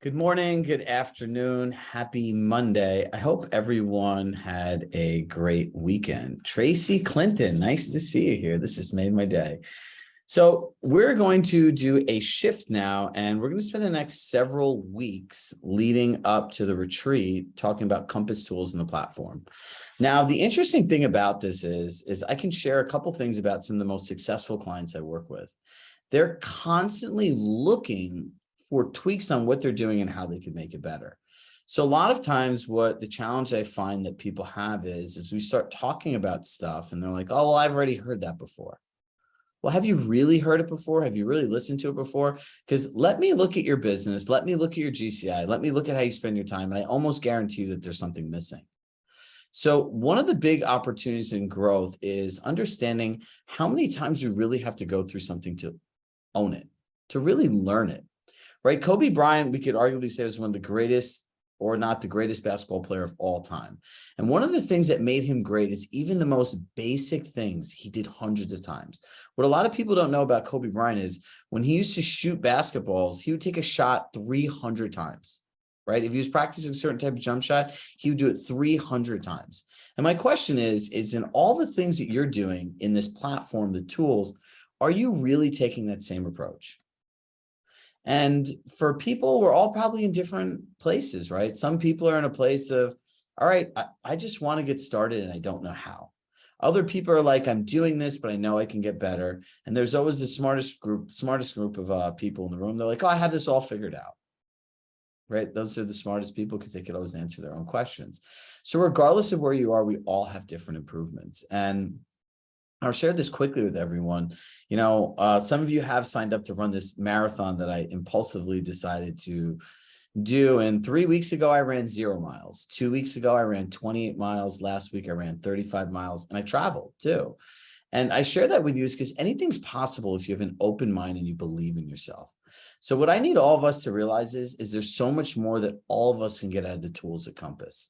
Good morning, good afternoon, happy Monday. I hope everyone had a great weekend. Tracy Clinton, nice to see you here. This just made my day. So we're going to do a shift now, and we're going to spend the next several weeks leading up to the retreat talking about Compass tools in the platform. Now, the interesting thing about this is I can share a couple things about some of the most successful clients I work with. They're constantly looking for tweaks on what they're doing and how they can make it better. So a lot of times what the challenge I find that people have is we start talking about stuff and they're like, oh, well, I've already heard that before. Well, have you really heard it before? Have you really listened to it before? Because let me look at your business. Let me look at your GCI. Let me look at how you spend your time. And I almost guarantee you that there's something missing. So one of the big opportunities in growth is understanding how many times you really have to go through something to own it, to really learn it. Right? Kobe Bryant, we could arguably say, was one of the greatest, or not the greatest basketball player of all time. And one of the things that made him great is even the most basic things he did hundreds of times. What a lot of people don't know about Kobe Bryant is when he used to shoot basketballs, he would take a shot 300 times. Right? If he was practicing a certain type of jump shot, he would do it 300 times. And my question is in all the things that you're doing in this platform, the tools, are you really taking that same approach? And for people, we're all probably in different places, right? Some people are in a place of, all right, I just want to get started and I don't know how. Other people are like, I'm doing this, but I know I can get better. And there's always the smartest group of people in the room. They're like, oh, I have this all figured out. Right? Those are the smartest people because they could always answer their own questions. So regardless of where you are, we all have different improvements. And I'll share this quickly with everyone. Some of you have signed up to run this marathon that I impulsively decided to do. And 3 weeks ago, I ran 0 miles. 2 weeks ago, I ran 28 miles. Last week, I ran 35 miles and I traveled too. And I share that with you because anything's possible if you have an open mind and you believe in yourself. So what I need all of us to realize is there's so much more that all of us can get out of the tools at Compass.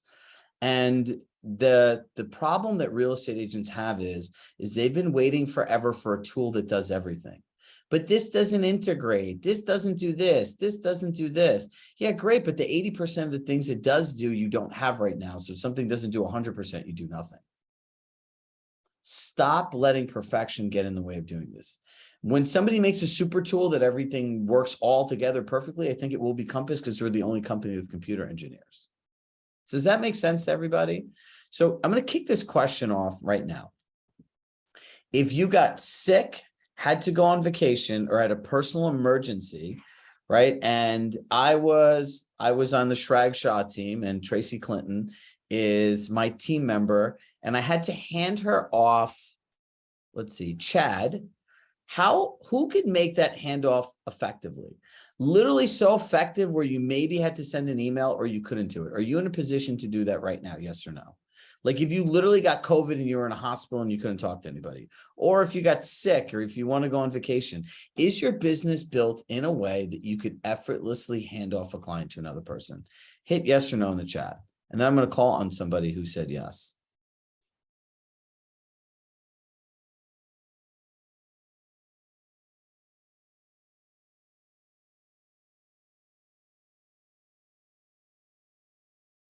And the problem that real estate agents have is they've been waiting forever for a tool that does everything. But this doesn't integrate. This doesn't do this. This doesn't do this. Yeah, great. But the 80% of the things it does do, you don't have right now. So if something doesn't do 100%, you do nothing. Stop letting perfection get in the way of doing this. When somebody makes a super tool that everything works all together perfectly, I think it will be Compass because we're the only company with computer engineers. So does that make sense to everybody? So I'm going to kick this question off right now. If you got sick, had to go on vacation, or had a personal emergency, right? And I was on the Chirag Shah team, and Tracy Clinton is my team member, and I had to hand her off, let's see, Chad. Who could make that handoff effectively? Literally so effective where you maybe had to send an email or you couldn't do it. Are you in a position to do that right now? Yes or no? Like if you literally got COVID and you were in a hospital and you couldn't talk to anybody, or if you got sick, or if you want to go on vacation, is your business built in a way that you could effortlessly hand off a client to another person? Hit yes or no in the chat. And then I'm going to call on somebody who said yes.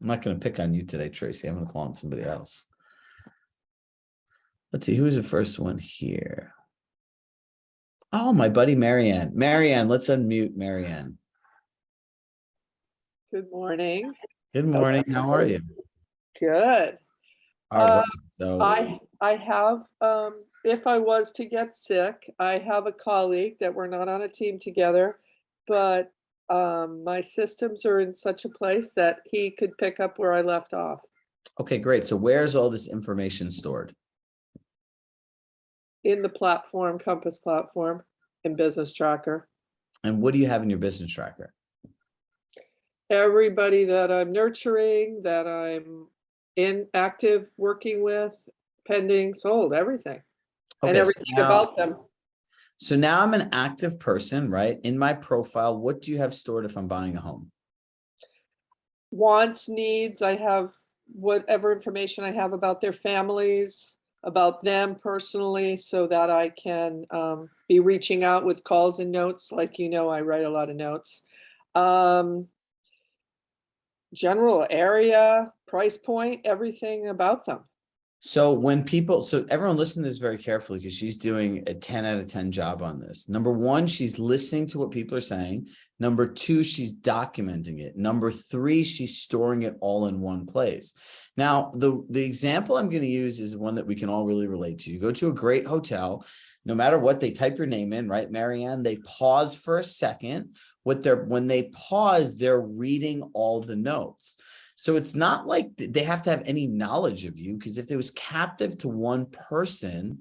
I'm not going to pick on you today, Tracy. I'm going to call on somebody else. Let's see, who was the first one here? Oh, my buddy, Marianne. Marianne, let's unmute Marianne. Good morning. Good morning. How are you? Good. All right. So I have, if I was to get sick, I have a colleague that we're not on a team together, but my systems are in such a place that he could pick up where I left off. okay, great. So where's all this information stored? In the platform, Compass platform, and Business Tracker. And what do you have in your business tracker? Everybody that I'm nurturing, that I'm in active working with, pending, sold, everything. Okay, and everything about them. So now I'm an active person, right? In my profile, what do you have stored if I'm buying a home? Wants, needs, I have whatever information I have about their families, about them personally, so that I can be reaching out with calls and notes. Like, I write a lot of notes. general area, price point, everything about them. So when people, so everyone listen to this very carefully because she's doing a 10 out of 10 job on this. Number one, she's listening to what people are saying. Number two, she's documenting it. Number three, she's storing it all in one place. Now, the example I'm going to use is one that we can all really relate to. You go to a great hotel, no matter what, they type your name in, right, Marianne? They pause for a second. When they pause, they're reading all the notes. So it's not like they have to have any knowledge of you, because if it was captive to one person,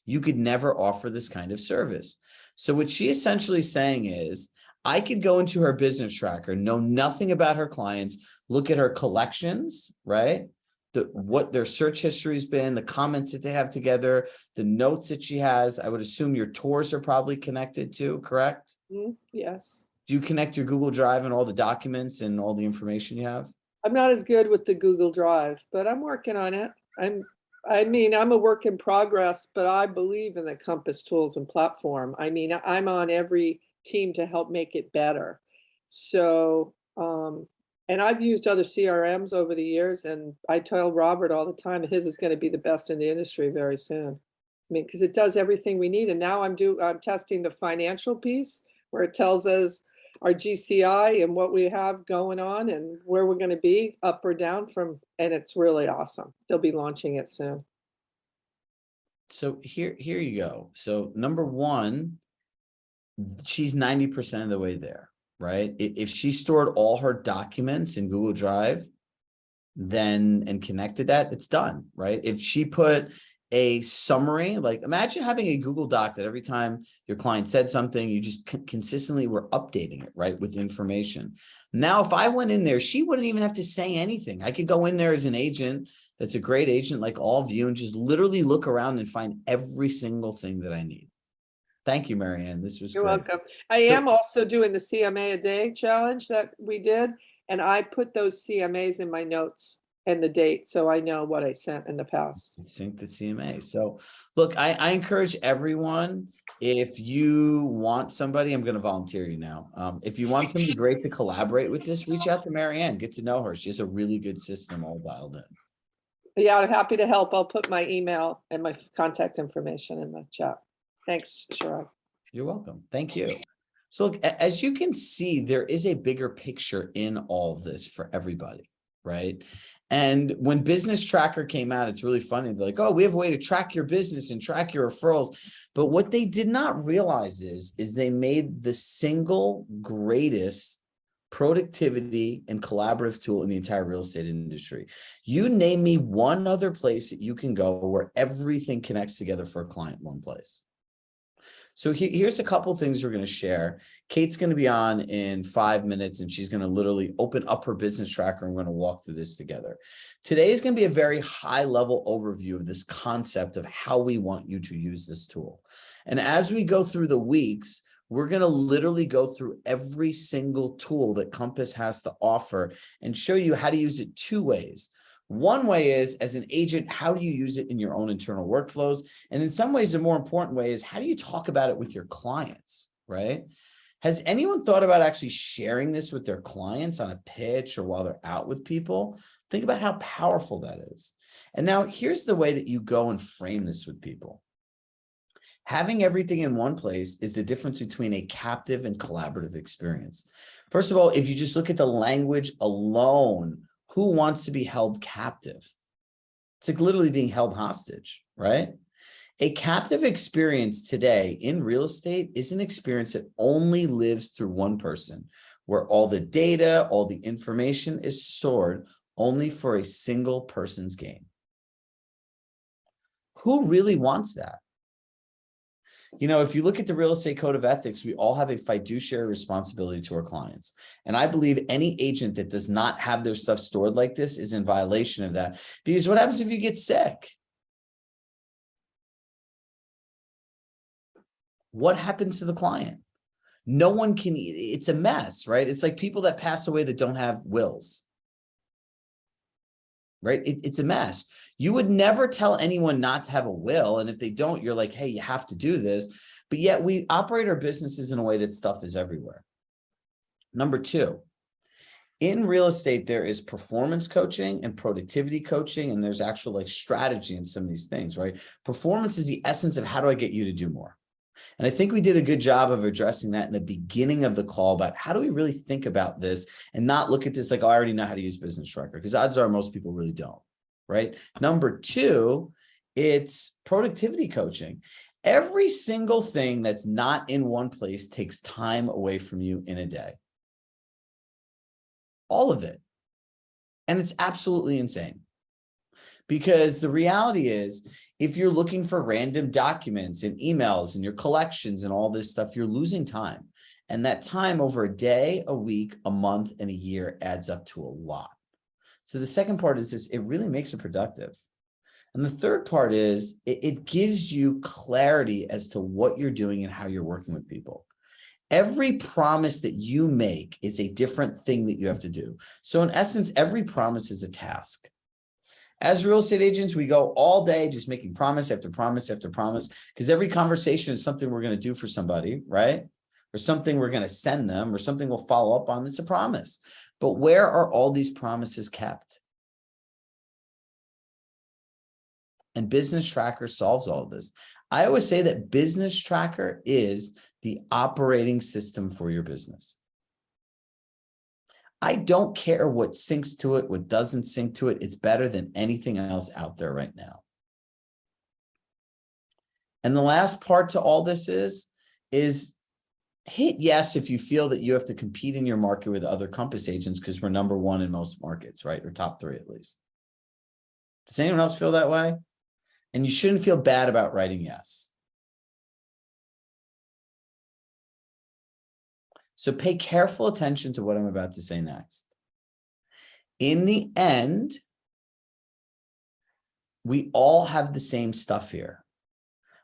you could never offer this kind of service. So what she essentially saying is, I could go into her business tracker, know nothing about her clients, look at her collections, right? What their search history has been, the comments that they have together, the notes that she has. I would assume your tours are probably connected to, correct? Yes. Do you connect your Google Drive and all the documents and all the information you have? I'm not as good with the Google Drive, but I'm working on it. I'm a work in progress, but I believe in the Compass tools and platform. I mean, I'm on every team to help make it better. So, and I've used other CRMs over the years, and I tell Robert all the time, his is going to be the best in the industry very soon. I mean, because it does everything we need. And now I'm testing the financial piece where it tells us our GCI and what we have going on and where we're going to be up or down from. And it's really awesome. They'll be launching it soon. So here you go. So number one, she's 90% of the way there, right? If she stored all her documents in Google Drive, then and connected that, it's done, right? If she put a summary, like imagine having a Google Doc that every time your client said something, you just consistently were updating it, right, with information. Now, if I went in there, she wouldn't even have to say anything. I could go in there as an agent that's a great agent like all of you and just literally look around and find every single thing that I need. Thank you, Marianne. This was You're great. welcome. I am also doing the CMA a day challenge that we did, and I put those CMAs in my notes and the date, so I know what I sent in the past. I think the CMA. So look, I encourage everyone, if you want somebody, I'm going to volunteer you now. If you want somebody great to collaborate with this, reach out to Marianne, get to know her. She has a really good system all dialed in. Yeah, I'm happy to help. I'll put my email and my contact information in the chat. Thanks, Chirag. You're welcome. Thank you. So look, as you can see, there is a bigger picture in all of this for everybody, right? And when Business Tracker came out, it's really funny. They're like, oh, we have a way to track your business and track your referrals. But what they did not realize is they made the single greatest productivity and collaborative tool in the entire real estate industry. You name me one other place that you can go where everything connects together for a client in one place. So here's a couple of things we're going to share. Kate's going to be on in 5 minutes, and she's going to literally open up her business tracker, and we're going to walk through this together. Today is going to be a very high-level overview of this concept of how we want you to use this tool. And as we go through the weeks, we're going to literally go through every single tool that Compass has to offer and show you how to use it two ways. One way is, as an agent, how do you use it in your own internal workflows? And in some ways, the more important way is, how do you talk about it with your clients, right? Has anyone thought about actually sharing this with their clients on a pitch or while they're out with people? Think about how powerful that is. And now here's the way that you go and frame this with people. Having everything in one place is the difference between a captive and collaborative experience. First of all, if you just look at the language alone, who wants to be held captive? It's like literally being held hostage, right? A captive experience today in real estate is an experience that only lives through one person, where all the data, all the information is stored only for a single person's gain. Who really wants that? You know, if you look at the real estate code of ethics, we all have a fiduciary responsibility to our clients. And I believe any agent that does not have their stuff stored like this is in violation of that. Because what happens if you get sick? What happens to the client? No one can, it's a mess, right? It's like people that pass away that don't have wills. Right? It's a mess. You would never tell anyone not to have a will. And if they don't, you're like, hey, you have to do this. But yet we operate our businesses in a way that stuff is everywhere. Number two, In real estate, there is performance coaching and productivity coaching, and there's actual like strategy in some of these things, right? Performance is the essence of how do I get you to do more? And I think we did a good job of addressing that in the beginning of the call about how do we really think about this and not look at this like, oh, I already know how to use Business Tracker, because odds are most people really don't, right? Number two, it's productivity coaching. Every single thing that's not in one place takes time away from you in a day. All of it. And it's absolutely insane. Because the reality is, if you're looking for random documents and emails and your collections and all this stuff, you're losing time. And that time over a day, a week, a month, and a year adds up to a lot. So the second part is this, it really makes it productive. And the third part is it gives you clarity as to what you're doing and how you're working with people. Every promise that you make is a different thing that you have to do. So in essence, every promise is a task. As real estate agents, we go all day just making promise after promise after promise, because every conversation is something we're going to do for somebody, right? Or something we're going to send them, or something we'll follow up on. It's a promise. But where are all these promises kept? And Business Tracker solves all of this. I always say that Business Tracker is the operating system for your business. I don't care what syncs to it, what doesn't sync to it. It's better than anything else out there right now. And the last part to all this is hit yes if you feel that you have to compete in your market with other Compass agents, because we're number one in most markets, right? Or top three at least. Does anyone else feel that way? And you shouldn't feel bad about writing yes. So pay careful attention to what I'm about to say next. In the end, we all have the same stuff here.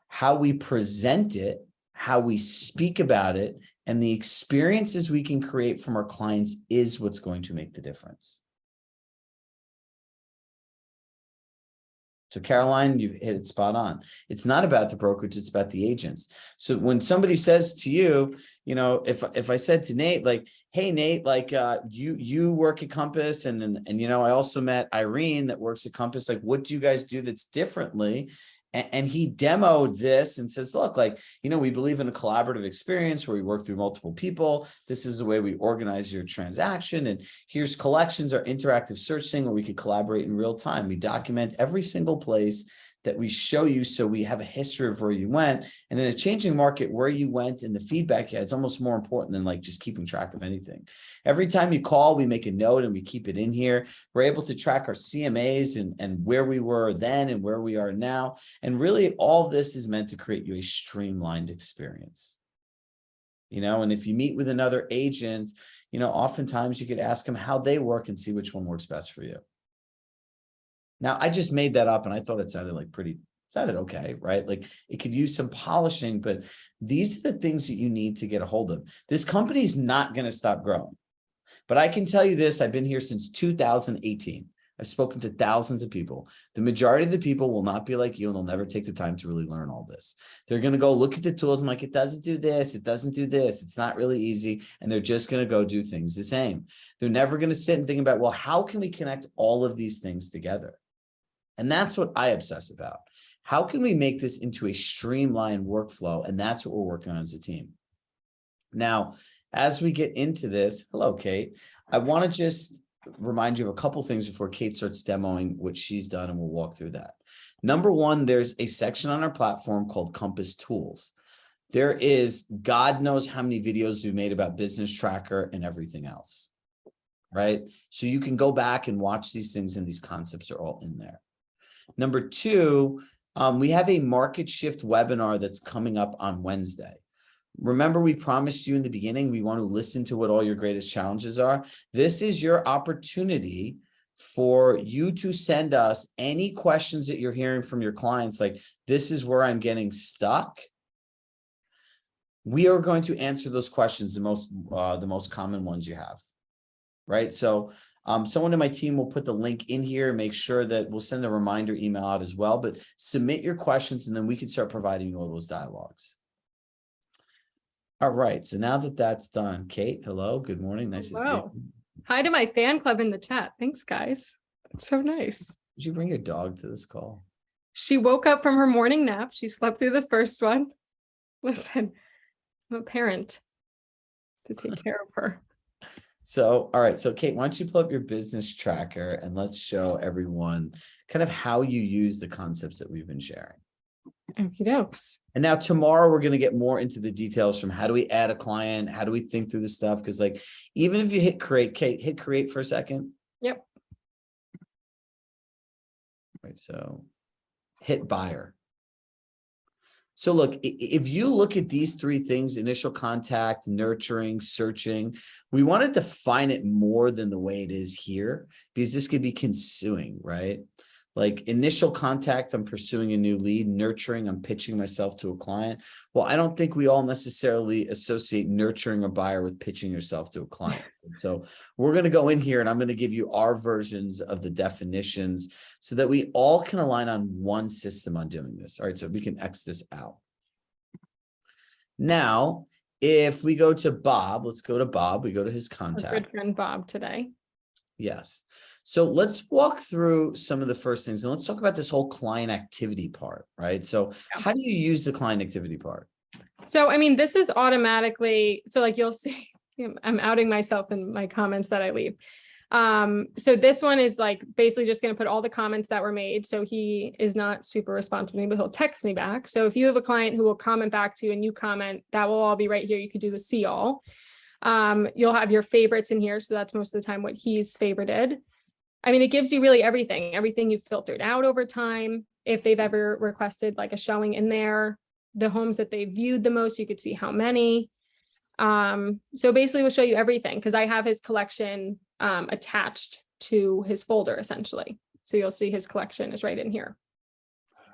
How we present it, how we speak about it, and the experiences we can create from our clients is what's going to make the difference. So Caroline, you've hit it spot on. It's not about the brokerage, it's about the agents. So when somebody says to you, you know, if I said to Nate, like, hey, Nate, like you work at Compass and you know, I also met Irene that works at Compass. Like, what do you guys do that's differently? And he demoed this and says, look, like, you know, we believe in a collaborative experience where we work through multiple people. This is the way we organize your transaction. And here's collections, our interactive search thing where we could collaborate in real time. We document every single place that we show you, so we have a history of where you went. And in a changing market, where you went and the feedback you had, it's almost more important than like just keeping track of anything. Every time you call, we make a note and we keep it in here. We're able to track our CMAs and where we were then and where we are now. And really all this is meant to create you a streamlined experience. You know, and if you meet with another agent, you know, oftentimes you could ask them how they work and see which one works best for you. Now, I just made that up and I thought it sounded like sounded okay, right? Like it could use some polishing, but these are the things that you need to get a hold of. This company is not going to stop growing. But I can tell you this, I've been here since 2018. I've spoken to thousands of people. The majority of the people will not be like you, and they'll never take the time to really learn all this. They're going to go look at the tools and like, it doesn't do this, it doesn't do this, it's not really easy. And they're just going to go do things the same. They're never going to sit and think about, well, how can we connect all of these things together? And that's what I obsess about. How can we make this into a streamlined workflow? And that's what we're working on as a team. Now, as we get into this, hello, Kate. I want to just remind you of a couple things before Kate starts demoing what she's done, and we'll walk through that. Number one, there's a section on our platform called Compass Tools. There is God knows how many videos we've made about Business Tracker and everything else, right? So you can go back and watch these things, and these concepts are all in there. Number two, we have a market shift webinar that's coming up on Wednesday. Remember, we promised you in the beginning, we want to listen to what all your greatest challenges are. This is your opportunity for you to send us any questions that you're hearing from your clients. Like, this is where I'm getting stuck. We are going to answer those questions, the most common ones you have, right? So someone in my team will put the link in here, make sure that we'll send a reminder email out as well, but submit your questions and then we can start providing you all those dialogues. All right, so now that that's done, Kate, hello, good morning, nice to see you. Hi to my fan club in the chat. Thanks, guys. That's so nice. Did you bring your dog to this call? She woke up from her morning nap. She slept through the first one. Listen, I'm a parent to take care of her. So, all right. So Kate, why don't you pull up your business tracker and let's show everyone kind of how you use the concepts that we've been sharing. Okie dokes. And now tomorrow we're going to get more into the details from how do we add a client? How do we think through the stuff? Because like, even if you hit create, Kate, hit create for a second. Yep. Right. So hit buyer. So look, if you look at these three things, initial contact, nurturing, searching, we want to define it more than the way it is here, because this could be consuming, right? Like initial contact, I'm pursuing a new lead. Nurturing, I'm pitching myself to a client. Well, I don't think we all necessarily associate nurturing a buyer with pitching yourself to a client. So we're going to go in here and I'm going to give you our versions of the definitions so that we all can align on one system on doing this. All right, so we can X this out. Now, if we go to Bob, let's go to Bob. We go to his Our contact. good friend Bob today. Yes. So let's walk through some of the first things and let's talk about this whole client activity part, right? So how do you use the client activity part? So, I mean, this is automatically, so like you'll see, I'm outing myself in my comments that I leave. So this one is like basically just going to put all the comments that were made. So he is not super responsive to me, but he'll text me back. So if you have a client who will comment back to you and you comment, that will all be right here. You could do the see all. You'll have your favorites in here. So that's most of the time what he's favorited. I mean, it gives you really everything you've filtered out over time. If they've ever requested like a showing in there, the homes that they viewed the most, you could see how many. So basically we'll show you everything because I have his collection attached to his folder essentially. So you'll see his collection is right in here.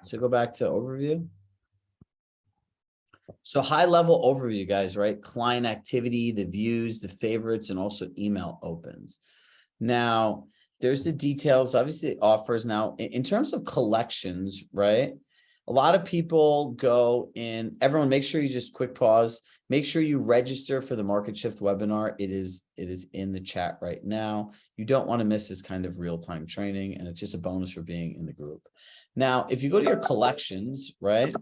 So go back to overview. So high level overview, guys, right? Client activity, the views, the favorites, and also email opens. Now, there's the details, obviously offers. Now, in terms of collections, right? A lot of people go in, everyone make sure you just quick pause, make sure you register for the Market Shift webinar. It is in the chat right now. You don't want to miss this kind of real-time training, and it's just a bonus for being in the group. Now, if you go to your collections, right?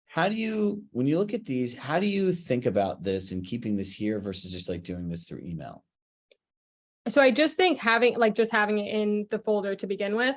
How do you, when you look at these, how do you think about this and keeping this here versus just like doing this through email? So I just think having it in the folder to begin with.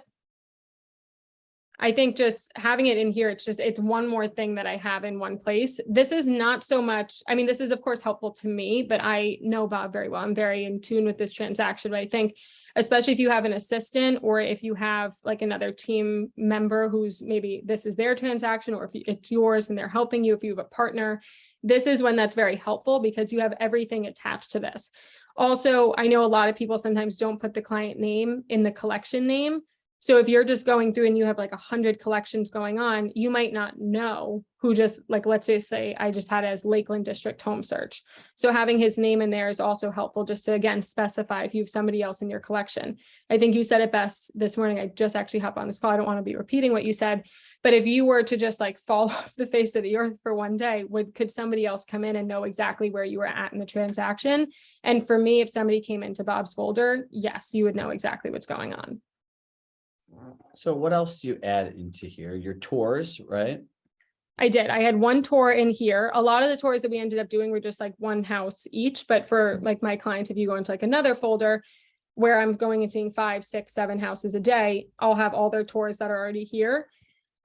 I think just having it in here, it's one more thing that I have in one place. This is not so much, I mean, this is of course helpful to me, but I know Bob very well. I'm very in tune with this transaction, but I think especially if you have an assistant or if you have like another team member who's maybe this is their transaction or if it's yours and they're helping you, if you have a partner, this is when that's very helpful because you have everything attached to this. Also, I know a lot of people sometimes don't put the client name in the collection name. So if you're just going through and you have like 100 collections going on, you might not know who just like, let's just say I just had it as Lakeland District Home Search. So having his name in there is also helpful just to, again, specify if you have somebody else in your collection. I think you said it best this morning. I just actually hopped on this call. I don't want to be repeating what you said, but if you were to just like fall off the face of the earth for one day, could somebody else come in and know exactly where you were at in the transaction? And for me, if somebody came into Bob's folder, yes, you would know exactly what's going on. So what else do you add into here? Your tours, right? I did. I had one tour in here. A lot of the tours that we ended up doing were just like one house each, but for like my clients, if you go into like another folder where I'm going and seeing 5, 6, 7 houses a day, I'll have all their tours that are already here.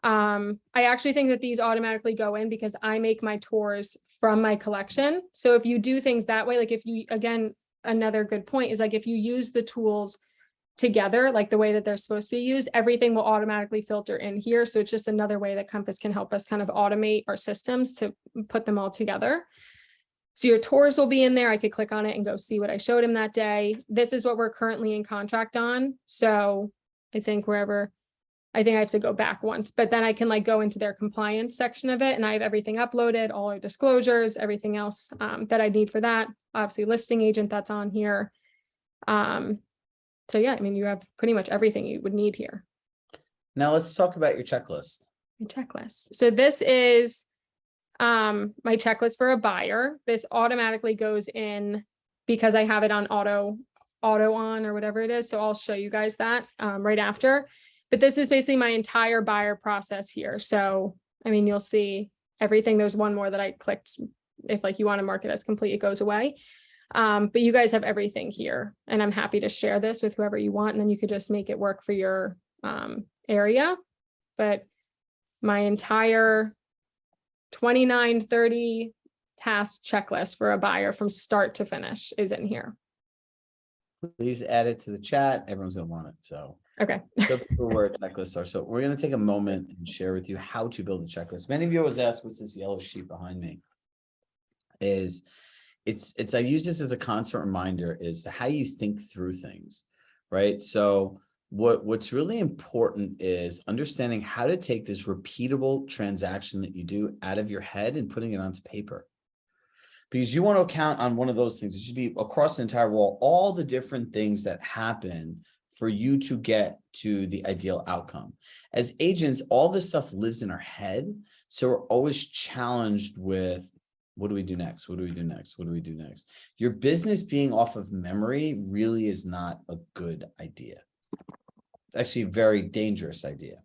I actually think that these automatically go in because I make my tours from my collection. So if you do things that way, like if you, again, another good point is like if you use the tools together, like the way that they're supposed to be used, everything will automatically filter in here. So it's just another way that Compass can help us kind of automate our systems to put them all together. So your tours will be in there. I could click on it and go see what I showed him that day. This is what we're currently in contract on. So I think I have to go back once, but then I can like go into their compliance section of it and I have everything uploaded, all our disclosures, everything else that I need for that. Obviously listing agent that's on here. So yeah, I mean, you have pretty much everything you would need here. Now let's talk about your checklist. Your checklist. So this is my checklist for a buyer. This automatically goes in because I have it on auto auto on or whatever it is. So I'll show you guys that right after. But this is basically my entire buyer process here. So, I mean, you'll see everything. There's one more that I clicked. If like you want to mark it as complete, it goes away. But you guys have everything here, and I'm happy to share this with whoever you want. And then you could just make it work for your area. But my entire 29, 30 task checklist for a buyer from start to finish is in here. Please add it to the chat. Everyone's going to want it. So, Okay. so people where checklists are. So we're going to take a moment and share with you how to build a checklist. Many of you always ask, what's this yellow sheet behind me? I use this as a constant reminder is how you think through things, right? So what's really important is understanding how to take this repeatable transaction that you do out of your head and putting it onto paper. Because you want to count on one of those things. It should be across the entire wall, all the different things that happen for you to get to the ideal outcome. As agents, all this stuff lives in our head. So we're always challenged with, what do we do next? What do we do next? What do we do next? Your business being off of memory really is not a good idea. It's actually a very dangerous idea.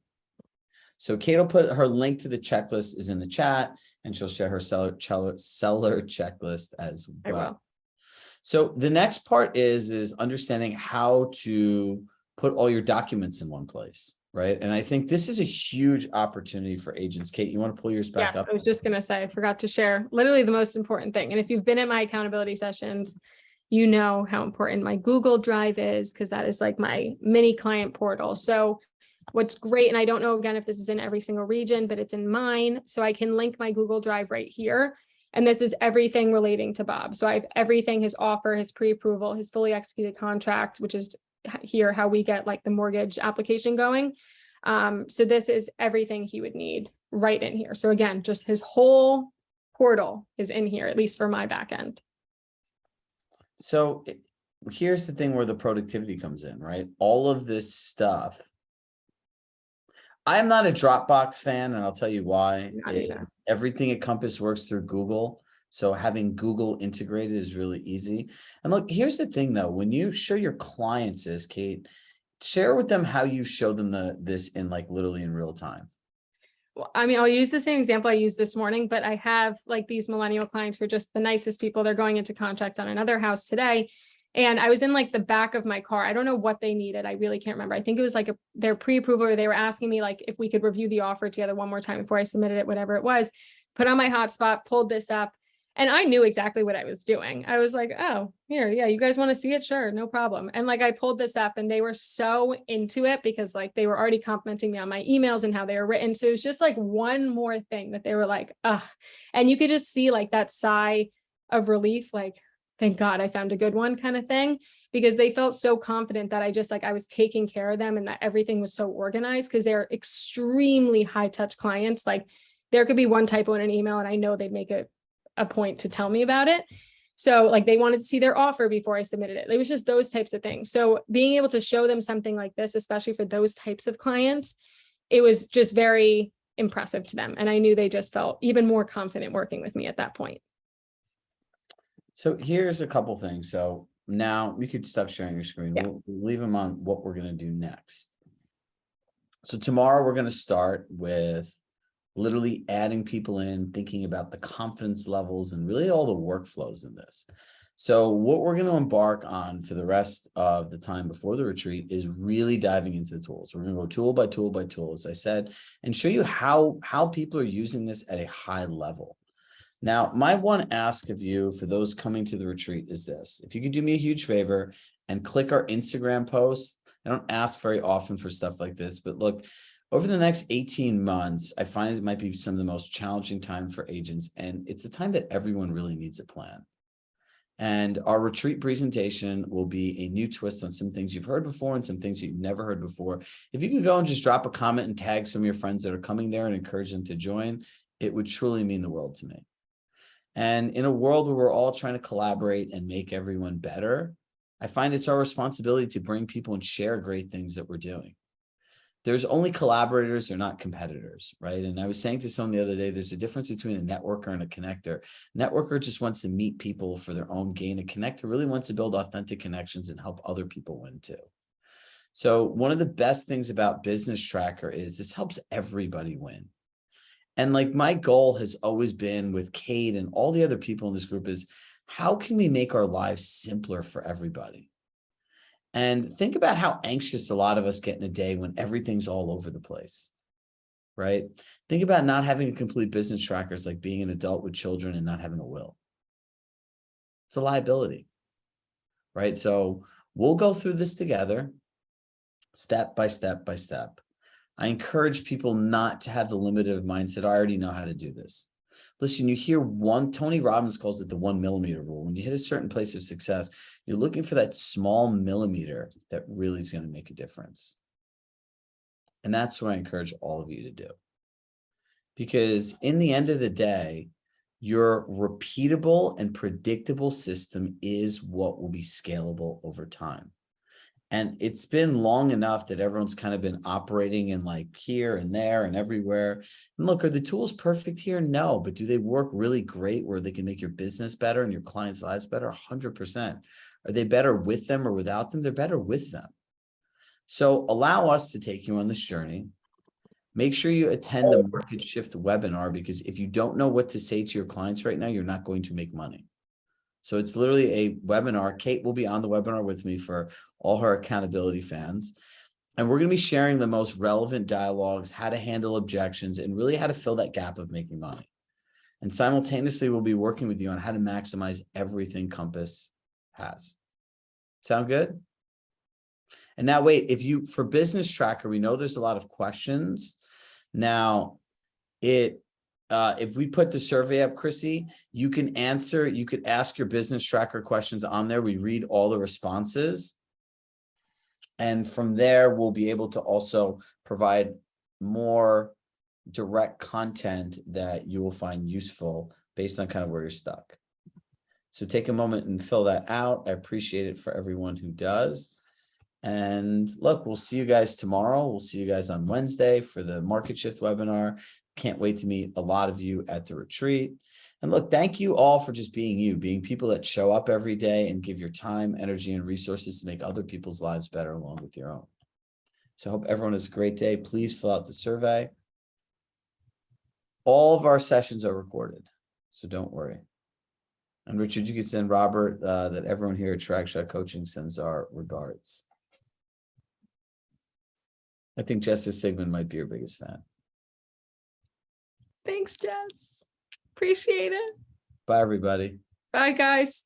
So Kate will put her link to the checklist is in the chat, and she'll share her seller checklist as well. I will. So the next part is understanding how to put all your documents in one place, right? And I think this is a huge opportunity for agents. Kate, you want to pull yours back Yes, up? I was just going to say, I forgot to share literally the most important thing. And if you've been at my accountability sessions, you know how important my Google Drive is, because that is like my mini client portal. So what's great, and I don't know, again, if this is in every single region, but it's in mine. So I can link my Google Drive right here. And this is everything relating to Bob. So I have everything, his offer, his pre-approval, his fully executed contract, which is here how we get like the mortgage application going. So this is everything he would need right in here. So again, just his whole portal is in here, at least for my back end. So here's the thing where the productivity comes in, right? All of this stuff. I'm not a Dropbox fan, and I'll tell you why. Everything at Compass works through Google. So having Google integrated is really easy. And look, here's the thing though, when you show your clients this, Kate, share with them how you show them this in like literally in real time. Well, I mean, I'll use the same example I used this morning, but I have like these millennial clients who are just the nicest people. They're going into contract on another house today. And I was in like the back of my car. I don't know what they needed. I really can't remember. I think it was like their pre-approval, or they were asking me like if we could review the offer together one more time before I submitted it, whatever it was. Put on my hotspot, pulled this up, and I knew exactly what I was doing. I was like, oh, here, yeah, you guys want to see it? Sure, no problem. And like I pulled this up, and they were so into it because like they were already complimenting me on my emails and how they were written. So it was just like one more thing that they were like, ugh. And you could just see like that sigh of relief, like, thank God I found a good one kind of thing, because they felt so confident that I was taking care of them and that everything was so organized, because they're extremely high touch clients. Like there could be one typo in an email and I know they'd make a point to tell me about it. So like they wanted to see their offer before I submitted it. It was just those types of things. So being able to show them something like this, especially for those types of clients, it was just very impressive to them. And I knew they just felt even more confident working with me at that point. So here's a couple things. So now we could stop sharing your screen. Yeah. We'll leave them on what we're going to do next. So tomorrow we're going to start with literally adding people in, thinking about the confidence levels and really all the workflows in this. So what we're going to embark on for the rest of the time before the retreat is really diving into the tools. We're going to go tool by tool by tool, as I said, and show you how people are using this at a high level. Now, my one ask of you for those coming to the retreat is this. If you could do me a huge favor and click our Instagram post. I don't ask very often for stuff like this, but look, over the next 18 months, I find it might be some of the most challenging time for agents, and it's a time that everyone really needs a plan. And our retreat presentation will be a new twist on some things you've heard before and some things you've never heard before. If you could go and just drop a comment and tag some of your friends that are coming there and encourage them to join, it would truly mean the world to me. And in a world where we're all trying to collaborate and make everyone better, I find it's our responsibility to bring people and share great things that we're doing. there's only collaborators, they're not competitors, right? And I was saying to someone the other day, there's a difference between a networker and a connector. Networker just wants to meet people for their own gain. A connector really wants to build authentic connections and help other people win too. So one of the best things about Business Tracker is this helps everybody win. And like my goal has always been with Kate and all the other people in this group is how can we make our lives simpler for everybody? And think about how anxious a lot of us get in a day when everything's all over the place, right? Think about not having a complete business tracker is like being an adult with children and not having a will. It's a liability, right? So we'll go through this together, step by step by step. I encourage people not to have the limited mindset. I already know how to do this. Listen, you hear Tony Robbins calls it the 1 millimeter rule. When you hit a certain place of success, you're looking for that small millimeter that really is going to make a difference. And that's what I encourage all of you to do. Because in the end of the day, your repeatable and predictable system is what will be scalable over time. And it's been long enough that everyone's kind of been operating in like here and there and everywhere. And look, are the tools perfect here? No, but do they work really great where they can make your business better and your clients' lives better? 100%. Are they better with them or without them? They're better with them. So allow us to take you on this journey. Make sure you attend the Market Shift webinar, because if you don't know what to say to your clients right now, you're not going to make money. So it's literally a webinar. Kate will be on the webinar with me for all her accountability fans. And we're going to be sharing the most relevant dialogues, how to handle objections, and really how to fill that gap of making money. And simultaneously, we'll be working with you on how to maximize everything Compass has. Sound good? And now wait, for Business Tracker, we know there's a lot of questions. Now, if we put the survey up, Chrissy, you could ask your Business Tracker questions on there. We read all the responses. And from there, we'll be able to also provide more direct content that you will find useful based on kind of where you're stuck. So take a moment and fill that out. I appreciate it for everyone who does. And look, we'll see you guys tomorrow. We'll see you guys on Wednesday for the Market Shift webinar. Can't wait to meet a lot of you at the retreat. And look, thank you all for just being you, being people that show up every day and give your time, energy, and resources to make other people's lives better along with your own. So I hope everyone has a great day. Please fill out the survey. All of our sessions are recorded, so don't worry. And Richard, you can send Robert that everyone here at Chirag Shah Coaching sends our regards. I think Justice Sigmund might be your biggest fan. Thanks, Jess. Appreciate it. Bye, everybody. Bye, guys.